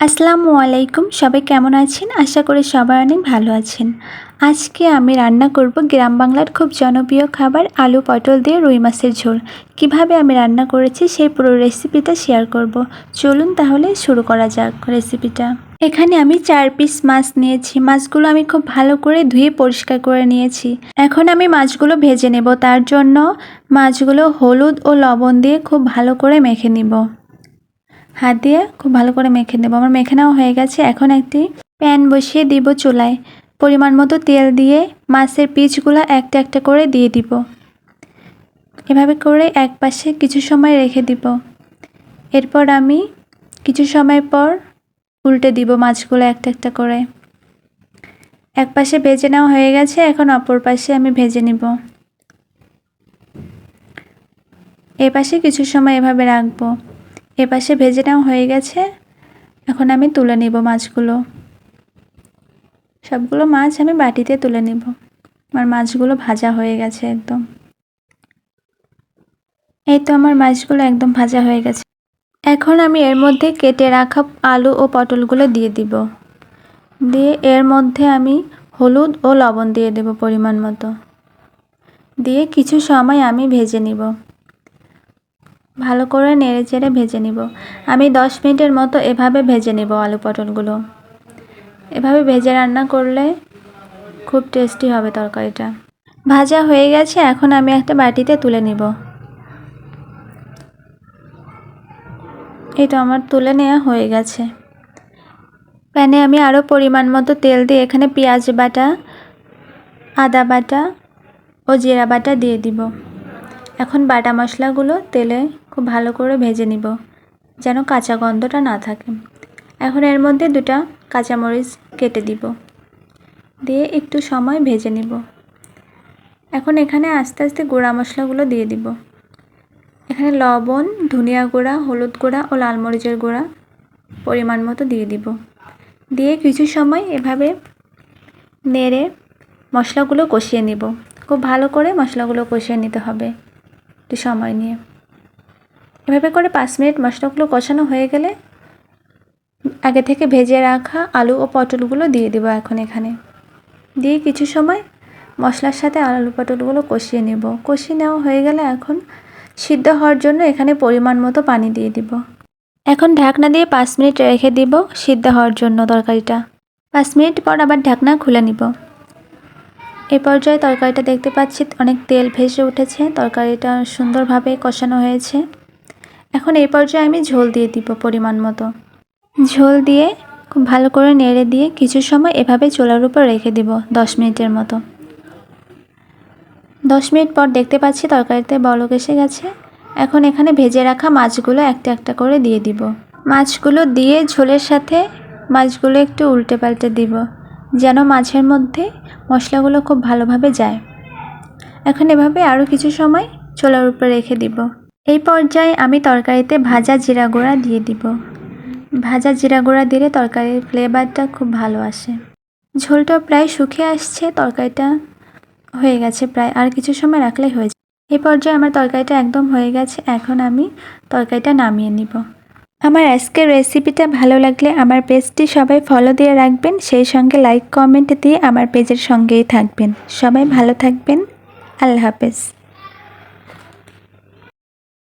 আসসালামু আলাইকুম, সবাই কেমন আছেন? আশা করি সবাই অনেক ভালো আছেন। আজকে আমি রান্না করব গ্রাম বাংলার খুব জনপ্রিয় খাবার আলু পটল দিয়ে রুই মাছের ঝোল। কিভাবে আমি রান্না করেছি সেই পুরো রেসিপিটা শেয়ার করব। চলুন তাহলে শুরু করা যাক রেসিপিটা। এখানে আমি 4 পিস মাছ নিয়েছি। মাছগুলো আমি খুব ভালো করে ধুয়ে পরিষ্কার করে নিয়েছি। এখন আমি মাছগুলো ভেজে নেব। তার জন্য মাছগুলো হলুদ ও লবণ দিয়ে খুব ভালো করে মেখে নিব। হাত দিয়ে খুব ভালো করে মেখে নেব। আমার মেখে নেওয়া হয়ে গেছে। এখন একটি প্যান বসিয়ে দিব চুলায়। পরিমাণ মতো তেল দিয়ে মাছের পিসগুলো একটা একটা করে দিয়ে দিব। এভাবে করে এক পাশে কিছু সময় রেখে দিব। এরপর আমি কিছু সময় পর উল্টে দিব মাছগুলো একটা একটা করে। এক পাশে ভেজে নেওয়া হয়ে গেছে, এখন অপর পাশে আমি ভেজে নিব। এই পাশে কিছু সময় এভাবে রাখবো। এপাশে ভেজে নেওয়া হয়ে গেছে, এখন আমি তুলে নিব মাছগুলো। সবগুলো মাছ আমি বাটিতে তুলে নিব। আমার মাছগুলো ভাজা হয়ে গেছে একদম। এই তো আমার মাছগুলো একদম ভাজা হয়ে গেছে। এখন আমি এর মধ্যে কেটে রাখা আলু ও পটলগুলো দিয়ে দিব। দিয়ে এর মধ্যে আমি হলুদ ও লবণ দিয়ে দেব পরিমাণ মতো। দিয়ে কিছু সময় আমি ভেজে নিব। ভালো করে নেড়ে চেড়ে ভেজে নিব। আমি 10 মিনিটের মতো এভাবে ভেজে নিব আলু পটলগুলো। এভাবে ভেজে রান্না করলে খুব টেস্টি হবে তরকারিটা। ভাজা হয়ে গেছে, এখন আমি একটা বাটিতে তুলে নিব। এই তো আমার তুলে নেওয়া হয়ে গেছে। প্যানে আমি আরও পরিমাণ মতো তেল দিয়ে এখানে পেঁয়াজ বাটা, আদা বাটা ও জিরা বাটা দিয়ে দিব। এখন বাটা মশলাগুলো তেলে খুব ভালো করে ভেজে নিব, যেন কাঁচা গন্ধটা না থাকে। এখন এর মধ্যে 2টা কাঁচামরিচ কেটে দিব। দিয়ে একটু সময় ভেজে নিব। এখন এখানে আস্তে আস্তে গুঁড়া মশলাগুলো দিয়ে দিব। এখানে লবণ, ধনিয়া গুঁড়া, হলুদ গুঁড়া ও লাল মরিচের গুঁড়া পরিমাণ মতো দিয়ে দিব। দিয়ে কিছু সময় এভাবে নেড়ে মশলাগুলো কষিয়ে নিব। খুব ভালো করে মশলাগুলো কষিয়ে নিতে হবে একটু সময় নিয়ে। এভাবে করে 5 মিনিট মশলাগুলো কষানো হয়ে গেলে আগে থেকে ভেজে রাখা আলু ও পটলগুলো দিয়ে দেব এখন এখানে। দিয়ে কিছু সময় মশলার সাথে আলু পটলগুলো কষিয়ে নেব। কষিয়ে নেওয়া হয়ে গেলে এখন সিদ্ধ হওয়ার জন্য এখানে পরিমাণ মতো পানি দিয়ে দিব। এখন ঢাকনা দিয়ে 5 মিনিট রেখে দিব সিদ্ধ হওয়ার জন্য তরকারিটা। 5 মিনিট পর আবার ঢাকনা খুলে নিব। এই পর্যায়ে তরকারিটা দেখতে পাচ্ছি অনেক তেল ভেসে উঠেছে। তরকারিটা সুন্দরভাবে কষানো হয়েছে। এখন এই পর্যায়ে আমি ঝোল দিয়ে দিব পরিমাণ মতো। ঝোল দিয়ে খুব ভালো করে নেড়ে দিয়ে কিছু সময় এভাবে চুলার উপর রেখে দিব 10 মিনিটের মতো। 10 মিনিট পর দেখতে পাচ্ছি তরকারিতে বলক এসে গেছে। এখন এখানে ভেজে রাখা মাছগুলো একটা একটা করে দিয়ে দিব। মাছগুলো দিয়ে ঝোলের সাথে মাছগুলো একটু উল্টে পাল্টে দিব, যেন মাছের মধ্যে মশলাগুলো খুব ভালোভাবে যায়। এখন এভাবে আরও কিছু সময় চুলার উপর রেখে দিব। এই পর্যায়ে আমি তরকারিতে ভাজা জিরা গুঁড়া দিয়ে দিব। ভাজা জিরা গুঁড়া দিলে তরকারির ফ্লেভারটা খুব ভালো আসে। ঝোলটা প্রায় শুকিয়ে আসছে, তরকারিটা হয়ে গেছে প্রায়, আর কিছু সময় রাখলেই হয়ে যায়। এই পর্যায়ে আমার তরকারিটা একদম হয়ে গেছে। এখন আমি তরকারিটা নামিয়ে নিব। আমার আজকের রেসিপিটা ভালো লাগলে আমার পেজটি সবাই ফলো দিয়ে রাখবেন, সেই সঙ্গে লাইক কমেন্ট দিয়ে আমার পেজের সঙ্গেই থাকবেন। সবাই ভালো থাকবেন। আল্লাহ হাফেজ।